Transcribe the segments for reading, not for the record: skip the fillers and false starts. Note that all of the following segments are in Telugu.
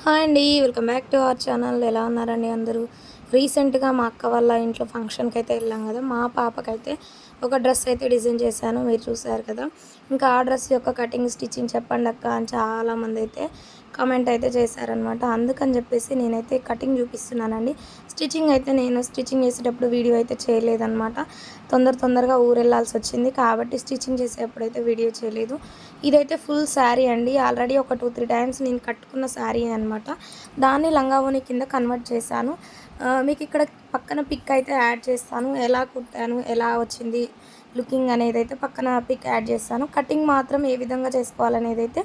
హాయ్ అండి, welcome back to our channel. ఎలా ఉన్నారండి అందరూ? రీసెంట్గా మా అక్క వాళ్ళ ఇంట్లో ఫంక్షన్కి అయితే వెళ్ళాం కదా. మా పాపకైతే ఒక డ్రెస్ అయితే డిజైన్ చేశాను, మీరు చూసారు కదా. ఇంకా ఆ డ్రెస్ యొక్క కటింగ్ స్టిచ్చింగ్ చెప్పండి అక్క అని చాలామంది అయితే కామెంట్ అయితే చేశారనమాట. అందుకని చెప్పేసి నేనైతే కటింగ్ చూపిస్తున్నానండి. స్టిచ్చింగ్ అయితే నేను స్టిచ్చింగ్ చేసేటప్పుడు వీడియో అయితే చేయలేదన్నమాట. తొందరగా ఊరెళ్ళాల్సి వచ్చింది కాబట్టి స్టిచ్చింగ్ చేసేటప్పుడు అయితే వీడియో చేయలేదు. ఇదైతే ఫుల్ శారీ అండి. ఆల్రెడీ ఒక 2-3 టైమ్స్ నేను కట్టుకున్న శారీ అనమాట. దాన్ని లంగావోని కింద కన్వర్ట్ చేశాను. మీకు ఇక్కడ పక్కన పిక్ అయితే యాడ్ చేస్తాను. ఎలా కుట్టాను, ఎలా వచ్చింది లుకింగ్ అనేది అయితే పక్కన పిక్ యాడ్ చేస్తాను. కటింగ్ మాత్రం ఏ విధంగా చేసుకోవాలనేది అయితే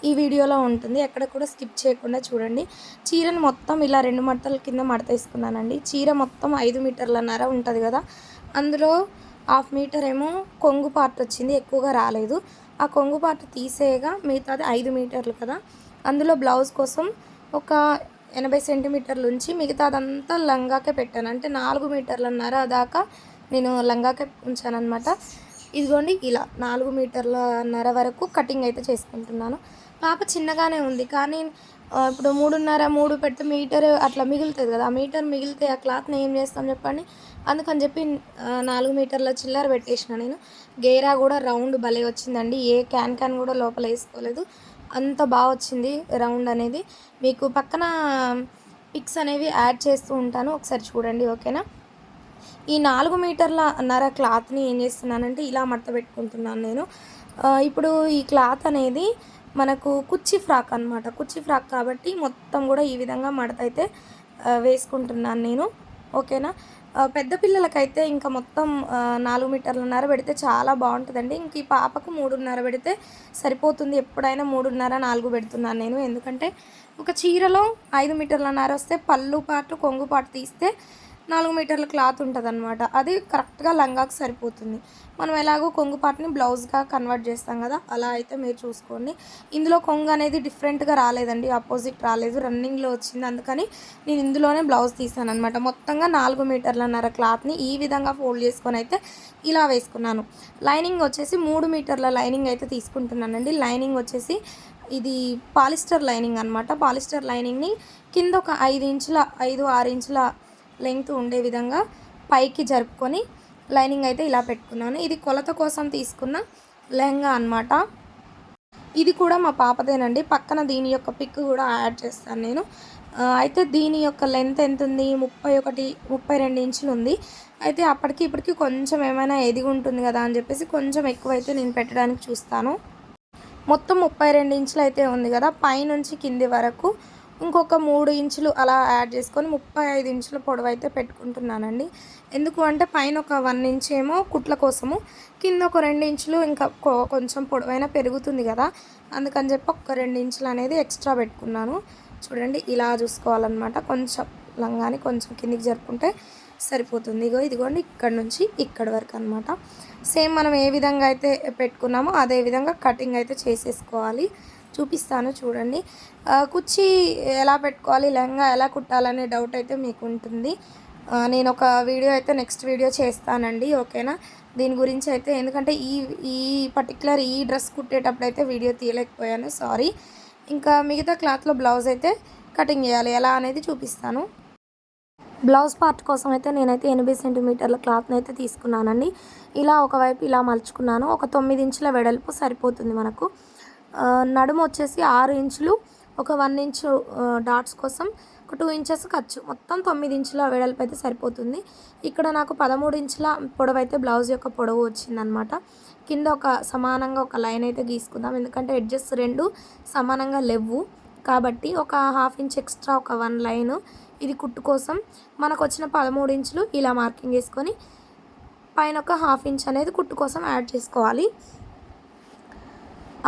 ఈ వీడియోలో ఉంటుంది. ఎక్కడ కూడా స్కిప్ చేయకుండా చూడండి. చీరను మొత్తం ఇలా 2 మడతల కింద మడత వేసుకున్నానండి. చీర మొత్తం 5 మీటర్లన్నర ఉంటుంది కదా, అందులో 1/2 మీటర్ ఏమో కొంగు పార్ట్ వచ్చింది, ఎక్కువగా రాలేదు. ఆ కొంగు పార్ట్ తీసేయగా మిగతాది 5 మీటర్లు కదా, అందులో బ్లౌజ్ కోసం ఒక 80 సెంటీమీటర్లు ఉంచి మిగతాదంతా లంగాకే పెట్టాను. అంటే 4 మీటర్లన్నర దాకా నేను లంగాకే ఉంచానన్నమాట. ఇదిగోండి ఇలా 4 మీటర్లన్నర వరకు కటింగ్ అయితే చేసుకుంటున్నాను. పాప చిన్నగానే ఉంది కానీ ఇప్పుడు 3 పెడితే మీటర్ అట్లా మిగులుతుంది కదా. ఆ మీటర్ మిగిలితే ఆ క్లాత్ని ఏం చేస్తాం చెప్పండి. అందుకని చెప్పి 4 మీటర్ల చిల్లర పెట్టేసిన నేను. గేరా కూడా రౌండ్ భలే వచ్చిందండి. ఏ క్యాన్ కూడా లోపల వేసుకోలేదు, అంత బాగా వచ్చింది రౌండ్ అనేది. మీకు పక్కన పిక్స్ అనేవి యాడ్ చేస్తూ ఉంటాను, ఒకసారి చూడండి ఓకేనా. ఈ 4 మీటర్లన్నర క్లాత్ని ఏం చేస్తున్నానంటే ఇలా మడత పెట్టుకుంటున్నాను నేను. ఇప్పుడు ఈ క్లాత్ అనేది మనకు కుర్చీ ఫ్రాక్ అనమాట. కుర్చీ ఫ్రాక్ కాబట్టి మొత్తం కూడా ఈ విధంగా మడత అయితే వేసుకుంటున్నాను నేను ఓకేనా. పెద్ద పిల్లలకైతే ఇంకా మొత్తం 4 మీటర్లన్నర పెడితే చాలా బాగుంటుందండి. ఇంక ఈ పాపకు 3:30 పెడితే సరిపోతుంది. ఎప్పుడైనా 3:30, 4 పెడుతున్నాను నేను. ఎందుకంటే ఒక చీరలో 5 మీటర్లన్నర వస్తే పళ్ళు పాటు కొంగు పాటు తీస్తే 4 మీటర్ల క్లాత్ ఉంటుందన్నమాట. అది కరెక్ట్గా లంగాకు సరిపోతుంది. మనం ఎలాగో కొంగు పాటుని బ్లౌజ్గా కన్వర్ట్ చేస్తాం కదా, అలా అయితే మీరు చూసుకోండి. ఇందులో కొంగు అనేది డిఫరెంట్గా రాలేదండి, ఆపోజిట్ రాలేదు, రన్నింగ్లో వచ్చింది. అందుకని నేను ఇందులోనే బ్లౌజ్ తీసాను అనమాట. మొత్తంగా 4 మీటర్లన్నర క్లాత్ని ఈ విధంగా ఫోల్డ్ చేసుకొని అయితే ఇలా వేసుకున్నాను. లైనింగ్ వచ్చేసి 3 మీటర్ల లైనింగ్ అయితే తీసుకుంటున్నానండి. లైనింగ్ వచ్చేసి ఇది పాలిస్టర్ లైనింగ్ అనమాట. పాలిస్టర్ లైనింగ్ని కింద ఒక 5-6 ఇంచుల లెంగ్త్ ఉండే విధంగా పైకి జరుపుకొని లైనింగ్ అయితే ఇలా పెట్టుకున్నాను. ఇది కొలత కోసం తీసుకున్న లెహంగా అనమాట. ఇది కూడా మా పాపదేనండి. పక్కన దీని యొక్క పిక్ కూడా యాడ్ చేస్తాను నేను. అయితే దీని యొక్క లెంత్ ఎంత ఉంది, 32 ఇంచులు ఉంది. అయితే అప్పటికి ఇప్పటికి కొంచెం ఏమైనా ఎదిగి ఉంటుంది కదా అని చెప్పేసి కొంచెం ఎక్కువైతే నేను పెట్టడానికి చూస్తాను. మొత్తం 32 ఇంచులు అయితే ఉంది కదా, పైనుంచి కింది వరకు ఇంకొక 3 ఇంచులు అలా యాడ్ చేసుకొని 35 ఇంచుల పొడవు అయితే పెట్టుకుంటున్నానండి. ఎందుకు అంటే పైన ఒక 1 ఇంచ్ ఏమో కుట్ల కోసము, కింద ఒక 2 ఇంచులు ఇంకా కొంచెం పొడవైనా పెరుగుతుంది కదా, అందుకని చెప్పి ఒక 2 ఇంచులు అనేది ఎక్స్ట్రా పెట్టుకున్నాను. చూడండి ఇలా చూసుకోవాలన్నమాట. కొంచెం లంగాని కొంచెం కిందికి జరుపుకుంటే సరిపోతుంది. ఇదిగోండి ఇక్కడ నుంచి ఇక్కడ వరకు అనమాట. సేమ్ మనం ఏ విధంగా అయితే పెట్టుకున్నామో అదే విధంగా కటింగ్ అయితే చేసేసుకోవాలి. చూపిస్తాను చూడండి. కుర్చీ ఎలా పెట్టుకోవాలి, లెహంగా ఎలా కుట్టాలనే డౌట్ అయితే మీకు ఉంటుంది. నేను ఒక వీడియో అయితే నెక్స్ట్ వీడియో చేస్తానండి ఓకేనా దీని గురించి అయితే. ఎందుకంటే ఈ పర్టికులర్ ఈ డ్రెస్ కుట్టేటప్పుడు అయితే వీడియో తీయలేకపోయాను, సారీ. ఇంకా మిగతా క్లాత్లో బ్లౌజ్ అయితే కటింగ్ చేయాలి, ఎలా అనేది చూపిస్తాను. బ్లౌజ్ పార్ట్ కోసం అయితే నేనైతే 80 సెంటీమీటర్ల క్లాత్ని అయితే తీసుకున్నానండి. ఇలా ఒకవైపు ఇలా మలుచుకున్నాను. ఒక 9 ఇంచుల వెడల్పు సరిపోతుంది మనకు. నడుము వచ్చేసి 6 ఇంచులు, ఒక 1 ఇంచు డాట్స్ కోసం ఒక 2 ఇంచెస్ ఖర్చు, మొత్తం 9 ఇంచుల వెడల్పు అయితే సరిపోతుంది. ఇక్కడ నాకు 13 ఇంచుల పొడవు అయితే బ్లౌజ్ యొక్క పొడవు వచ్చిందనమాట. కింద ఒక సమానంగా ఒక లైన్ అయితే గీసుకుందాం, ఎందుకంటే ఎడ్జెస్ 2 సమానంగా లేవు కాబట్టి ఒక 1/2 ఇంచ్ ఎక్స్ట్రా ఒక 1 లైను. ఇది కుట్టు కోసం మనకు వచ్చిన 13 ఇంచులు ఇలా మార్కింగ్ వేసుకొని పైన ఒక 1/2 ఇంచ్ అనేది కుట్టు కోసం యాడ్ చేసుకోవాలి.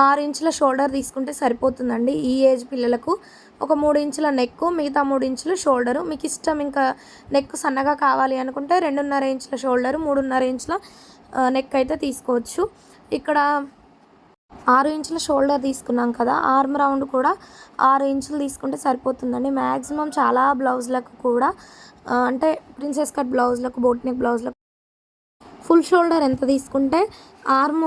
6 ఇంచుల షోల్డర్ తీసుకుంటే సరిపోతుందండి ఈ ఏజ్ పిల్లలకు. ఒక 3 ఇంచుల నెక్, మిగతా 3 ఇంచులు షోల్డరు. మీకు ఇష్టం ఇంకా నెక్ సన్నగా కావాలి అనుకుంటే 2.5 ఇంచుల షోల్డరు, 3.5 ఇంచుల నెక్ అయితే తీసుకోవచ్చు. ఇక్కడ 6 ఇంచుల షోల్డర్ తీసుకున్నాం కదా, ఆర్మ్ రౌండ్ కూడా 6 ఇంచులు తీసుకుంటే సరిపోతుందండి. మ్యాక్సిమం చాలా బ్లౌజ్లకు కూడా అంటే ప్రిన్సెస్ కట్ బ్లౌజ్లకు, బోట్ నెక్ బ్లౌజ్లకు ఫుల్ షోల్డర్ ఎంత తీసుకుంటే ఆర్మ్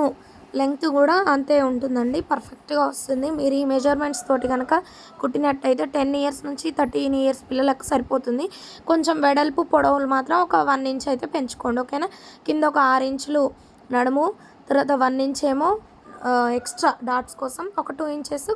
లెంగ్త్ కూడా అంతే ఉంటుందండి, పర్ఫెక్ట్గా వస్తుంది. మీరు ఈ మెజర్మెంట్స్ తోటి కనుక కుట్టినట్టయితే 10 ఇయర్స్ నుంచి 13 ఇయర్స్ పిల్లలకు సరిపోతుంది. కొంచెం వెడల్పు పొడవులు మాత్రం ఒక 1 ఇంచ్ అయితే పెంచుకోండి, ఓకేనా. కింద ఒక 6 ఇంచులు నడుము, తర్వాత 1 ఇంచ్ ఏమో ఎక్స్ట్రా డాట్స్ కోసం, ఒక 2 ఇంచెస్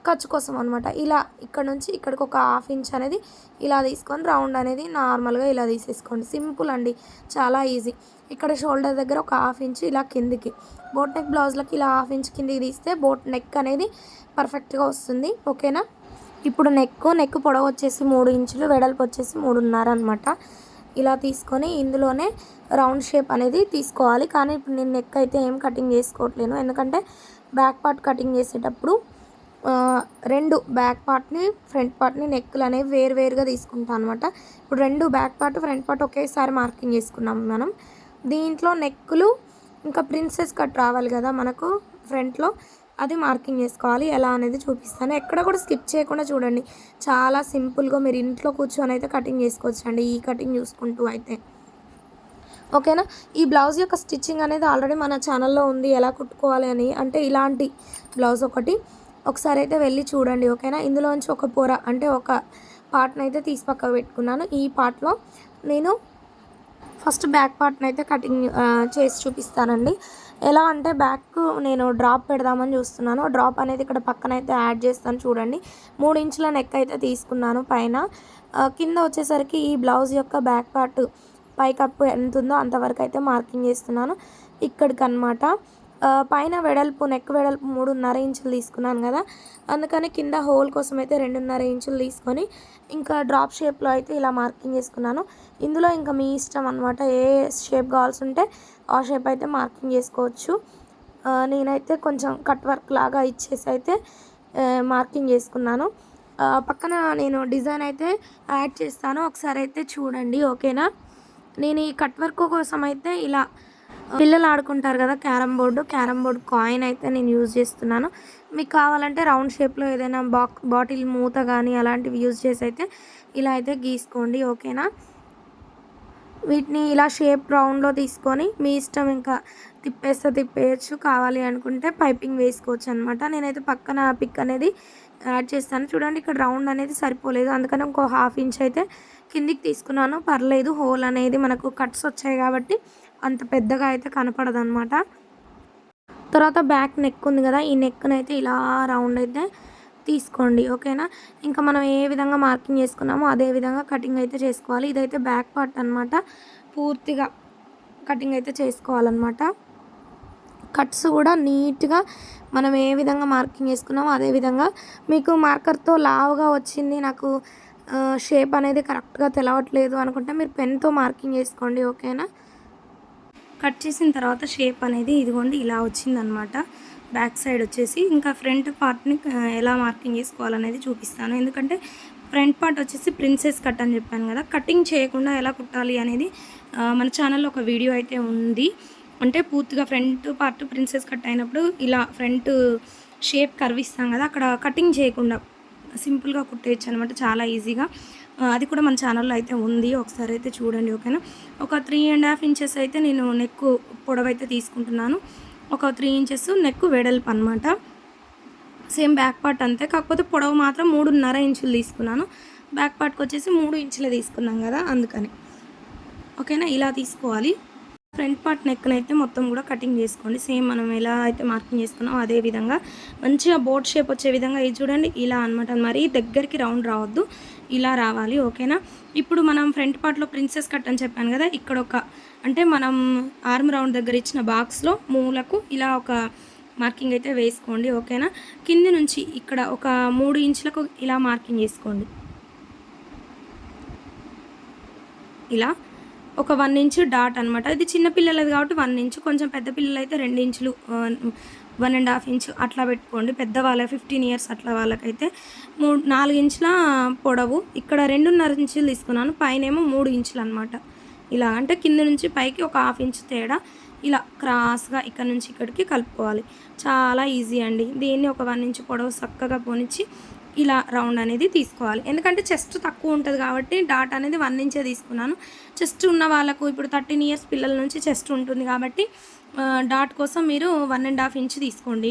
ఖర్చు కోసం అనమాట. ఇలా ఇక్కడ నుంచి ఇక్కడికి ఒక 1/2 ఇంచ్ అనేది ఇలా తీసుకొని రౌండ్ అనేది నార్మల్గా ఇలా తీసేసుకోండి. సింపుల్ అండి, చాలా ఈజీ. ఇక్కడ షోల్డర్ దగ్గర ఒక 1/2 ఇంచ్ ఇలా కిందికి, బోట్ నెక్ బ్లౌజ్లకి ఇలా 1/2 ఇంచ్ కిందికి తీస్తే బోట్ నెక్ అనేది పర్ఫెక్ట్గా వస్తుంది, ఓకేనా. ఇప్పుడు నెక్ పొడవు వచ్చేసి 3 ఇంచులు, వెడల్పు వచ్చేసి 3.5 అనమాట. ఇలా తీసుకొని ఇందులోనే రౌండ్ షేప్ అనేది తీసుకోవాలి. కానీ ఇప్పుడు నేను నెక్ అయితే ఏం కటింగ్ చేసుకోవట్లేను, ఎందుకంటే బ్యాక్ పార్ట్ కటింగ్ చేసేటప్పుడు 2 బ్యాక్ పార్ట్ని ఫ్రంట్ పార్ట్ని నెక్కులు అనేవి వేరువేరుగా తీసుకుంటాను అనమాట. ఇప్పుడు 2 బ్యాక్ పార్ట్ ఫ్రంట్ పార్ట్ ఒకేసారి మార్కింగ్ చేసుకున్నాం మనం. దీంట్లో నెక్కులు ఇంకా ప్రిన్సెస్ కట్ రావాలి కదా మనకు ఫ్రంట్లో, అది మార్కింగ్ చేసుకోవాలి. ఎలా అనేది చూపిస్తాను, ఎక్కడ కూడా స్కిప్ చేయకుండా చూడండి. చాలా సింపుల్గా మీరు ఇంట్లో కూర్చొని అయితే కటింగ్ చేసుకోవచ్చు అండి, ఈ కటింగ్ చూసుకుంటూ అయితే, ఓకేనా. ఈ బ్లౌజ్ యొక్క స్టిచ్చింగ్ అనేది ఆల్రెడీ మన ఛానల్లో ఉంది, ఎలా కుట్టుకోవాలి అని. అంటే ఇలాంటి బ్లౌజ్ ఒకసారి అయితే వెళ్ళి చూడండి, ఓకేనా. ఇందులోంచి ఒక పొర అంటే ఒక పార్ట్ని అయితే తీసి పక్కకు పెట్టుకున్నాను. ఈ పార్ట్లో నేను ఫస్ట్ బ్యాక్ పార్ట్ని అయితే కటింగ్ చేసి చూపిస్తానండి. ఎలా అంటే బ్యాక్ నేను డ్రాప్ పెడదామని చూస్తున్నాను. డ్రాప్ అనేది ఇక్కడ పక్కన అయితే యాడ్ చేస్తాను చూడండి. 3 ఇంచుల నెక్ అయితే తీసుకున్నాను పైన. కింద వచ్చేసరికి ఈ బ్లౌజ్ యొక్క బ్యాక్ పార్ట్ పైకప్పు ఎంత ఉందో అంతవరకు అయితే మార్కింగ్ చేస్తున్నాను ఇక్కడికి అనమాట. పైన వెడల్పు నెక్ వెడల్పు 3.5 ఇంచులు తీసుకున్నాను కదా, అందుకని కింద హోల్ కోసం అయితే 2.5 ఇంచులు తీసుకొని ఇంకా డ్రాప్ షేప్లో అయితే ఇలా మార్కింగ్ చేసుకున్నాను. ఇందులో ఇంకా మీ ఇష్టం అనమాట, ఏ షేప్ కావాల్సి ఉంటే ఆ షేప్ అయితే మార్కింగ్ చేసుకోవచ్చు. నేనైతే కొంచెం కట్ వర్క్ లాగా ఇచ్చేసి అయితే మార్కింగ్ చేసుకున్నాను. పక్కన నేను డిజైన్ అయితే యాడ్ చేస్తాను, ఒకసారి అయితే చూడండి, ఓకేనా. నేను ఈ కట్ వర్క్ కోసం అయితే ఇలా పిల్లలు ఆడుకుంటారు కదా క్యారమ్ బోర్డు కాయిన్ అయితే నేను యూజ్ చేస్తున్నాను. మీకు కావాలంటే రౌండ్ షేప్లో ఏదైనా బాటిల్ మూత కానీ అలాంటివి యూజ్ చేసి అయితే ఇలా అయితే గీసుకోండి, ఓకేనా. వీటిని ఇలా షేప్ రౌండ్లో తీసుకొని మీ ఇష్టం, ఇంకా తిప్పేయచ్చు, కావాలి అనుకుంటే పైపింగ్ వేసుకోవచ్చు అనమాట. నేనైతే పక్కన పిక్ అనేది యాడ్ చేస్తాను చూడండి. ఇక్కడ రౌండ్ అనేది సరిపోలేదు, అందుకని ఇంకో 1/2 ఇంచ్ అయితే కిందికి తీసుకున్నాను, పర్లేదు. హోల్ అనేది మనకు కట్స్ వచ్చాయి కాబట్టి అంత పెద్దగా అయితే కనపడదు అనమాట. తర్వాత బ్యాక్ నెక్ ఉంది కదా, ఈ నెక్ని అయితే ఇలా రౌండ్ అయితే తీసుకోండి, ఓకేనా. ఇంకా మనం ఏ విధంగా మార్కింగ్ చేసుకున్నామో అదే విధంగా కటింగ్ అయితే చేసుకోవాలి. ఇదైతే బ్యాక్ పార్ట్ అనమాట, పూర్తిగా కటింగ్ అయితే చేసుకోవాలన్నమాట. కట్స్ కూడా నీట్గా మనం ఏ విధంగా మార్కింగ్ చేసుకున్నామో అదే విధంగా. మీకు మార్కర్తో లావుగా వచ్చింది, నాకు షేప్ అనేది కరెక్ట్గా తెలవట్లేదు అనుకుంటే మీరు పెన్తో మార్కింగ్ చేసుకోండి, ఓకేనా. కట్ చేసిన తర్వాత షేప్ అనేది ఇదిగోండి ఇలా వచ్చిందనమాట. బ్యాక్ సైడ్ వచ్చేసి ఇంకా ఫ్రంట్ పార్ట్ని ఎలా మార్కింగ్ చేసుకోవాలనేది చూపిస్తాను. ఎందుకంటే ఫ్రంట్ పార్ట్ వచ్చేసి ప్రిన్సెస్ కట్ అని చెప్పాను కదా, కటింగ్ చేయకుండా ఎలా కుట్టాలి అనేది మన ఛానల్లో ఒక వీడియో అయితే ఉంది. అంటే పూర్తిగా ఫ్రంట్ పార్ట్ ప్రిన్సెస్ కట్ అయినప్పుడు ఇలా ఫ్రంట్ షేప్ కర్వ్ ఇస్తాం కదా, అక్కడ కటింగ్ చేయకుండా సింపుల్గా కుట్టేయచ్చు అనమాట, చాలా ఈజీగా. అది కూడా మన ఛానల్లో అయితే ఉంది, ఒకసారి అయితే చూడండి, ఓకేనా. ఒక 3.5 ఇంచెస్ అయితే నేను నెక్ పొడవు అయితే తీసుకుంటున్నాను, ఒక 3 ఇంచెస్ నెక్ వెడల్పు అనమాట. సేమ్ బ్యాక్ పార్ట్ అంతే, కాకపోతే పొడవు మాత్రం 3.5 ఇంచులు తీసుకున్నాను. బ్యాక్ పార్ట్కి వచ్చేసి 3 ఇంచులు తీసుకున్నాం కదా, అందుకని, ఓకేనా. ఇలా తీసుకోవాలి. ఫ్రంట్ పార్ట్ నెక్ని అయితే మొత్తం కూడా కటింగ్ చేసుకోండి, సేమ్ మనం ఎలా అయితే మార్కింగ్ చేసుకున్నామో అదే విధంగా. మంచిగా బోట్ షేప్ వచ్చే విధంగా ఇది చూడండి, ఇలా అనమాట. మరీ దగ్గరికి రౌండ్ రావద్దు, ఇలా రావాలి, ఓకేనా. ఇప్పుడు మనం ఫ్రంట్ పార్ట్లో ప్రిన్సెస్ కట్ అని చెప్పాను కదా, ఇక్కడ అంటే మనం ఆర్మ్ రౌండ్ దగ్గర ఇచ్చిన బాక్స్లో మూలకు ఇలా ఒక మార్కింగ్ అయితే వేసుకోండి, ఓకేనా. కింది నుంచి ఇక్కడ ఒక 3 ఇంచులకు ఇలా మార్కింగ్ చేసుకోండి, ఇలా ఒక 1 ఇంచ్ డాట్ అనమాట. ఇది చిన్నపిల్లలది కాబట్టి 1 ఇంచ్, కొంచెం పెద్ద పిల్లలు అయితే 2 ఇంచులు 1.5 ఇంచ్ అట్లా పెట్టుకోండి. పెద్దవాళ్ళ 15 ఇయర్స్ అట్లా వాళ్ళకైతే 4 ఇంచుల పొడవు, ఇక్కడ 2.5 ఇంచులు తీసుకున్నాను, పైన ఏమో 3 ఇంచులు అనమాట. ఇలా అంటే కింద నుంచి పైకి ఒక 1/2 ఇంచ్ తేడా ఇలా క్రాస్గా ఇక్కడ నుంచి ఇక్కడికి కలుపుకోవాలి. చాలా ఈజీ అండి. దీన్ని ఒక 1 ఇంచ్ పొడవు చక్కగా పోనిచ్చి ఇలా రౌండ్ అనేది తీసుకోవాలి. ఎందుకంటే చెస్ట్ తక్కువ ఉంటుంది కాబట్టి డాట్ అనేది 1 ఇంచే తీసుకున్నాను. చెస్ట్ ఉన్న వాళ్ళకు ఇప్పుడు 13 ఇయర్స్ పిల్లల నుంచి చెస్ట్ ఉంటుంది కాబట్టి డాట్ కోసం మీరు 1½ ఇంచ్ తీసుకోండి.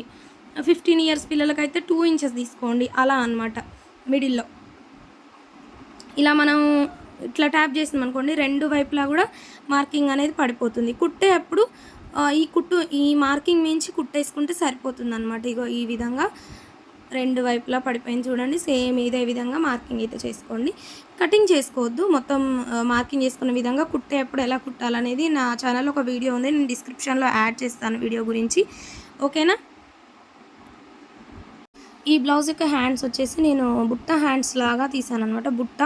15 ఇయర్స్ పిల్లలకైతే 2 ఇంచెస్ తీసుకోండి. అలా అనమాట మిడిల్‌లో. ఇలా మనం ఇట్లా ట్యాప్ చేసినామనుకోండి 2 వైపులా గూడా మార్కింగ్ అనేది పడిపోతుంది. కుట్టేటప్పుడు ఈ మార్కింగ్ మించి కుట్టేసుకుంటే సరిపోతుందనమాట. ఇగో ఈ విధంగా 2 వైపులా పడిపోయింది చూడండి. సేమ్ ఇదే విధంగా మార్కింగ్ అయితే చేసుకోండి. కటింగ్ చేసుకోవద్దు. మొత్తం మార్కింగ్ చేసుకున్న విధంగా కుట్టేటప్పుడు ఎలా కుట్టాలనేది నా ఛానల్‌లో ఒక వీడియో ఉంది. నేను డిస్క్రిప్షన్‌లో యాడ్ చేస్తాను వీడియో గురించి. ఓకేనా? ఈ బ్లౌజ్ యొక్క హ్యాండ్స్ వచ్చేసి నేను బుట్ట హ్యాండ్స్ లాగా తీసాననమాట. బుట్ట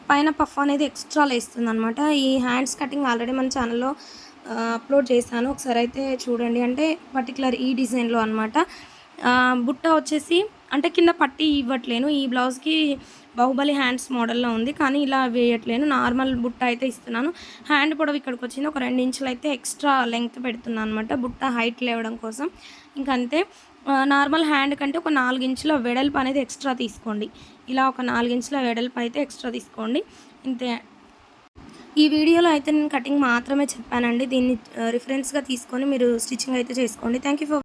పైన పఫ్ అనేది ఎక్స్ట్రా లేస్తుందనమాట. ఈ హ్యాండ్స్ కటింగ్ ఆల్రెడీ మన ఛానల్‌లో అప్లోడ్ చేశాను. ఒకసారి అయితే చూడండి. అంటే పర్టికులర్ ఈ డిజైన్‌లో అనమాట. బుట్ట వచ్చేసి అంటే కింద పట్టీ ఇవ్వట్లేను. ఈ బ్లౌజ్‌కి బాహుబలి హ్యాండ్స్ మోడల్‌లో ఉంది. కానీ ఇలా వేయట్లేను. నార్మల్ బుట్ట అయితే ఇస్తున్నాను. హ్యాండ్ పొడవు ఇక్కడికొచ్చింది. ఒక 2 ఇంచులు అయితే ఎక్స్ట్రా లెంగ్త్ పెడుతున్నాను అనమాట. బుట్ట హైట్ లేవడం కోసం. ఇంకంతే. నార్మల్ హ్యాండ్ కంటే ఒక 4 ఇంచుల వెడల్పు అనేది ఎక్స్ట్రా తీసుకోండి. ఇలా ఒక 4 ఇంచుల వెడల్పు అయితే ఎక్స్ట్రా తీసుకోండి. ఇంతే. ఈ వీడియోలో అయితే నేను కటింగ్ మాత్రమే చెప్పానండి. దీన్ని రిఫరెన్స్‌గా తీసుకొని మీరు స్టిచ్చింగ్ అయితే చేసుకోండి. Thank you for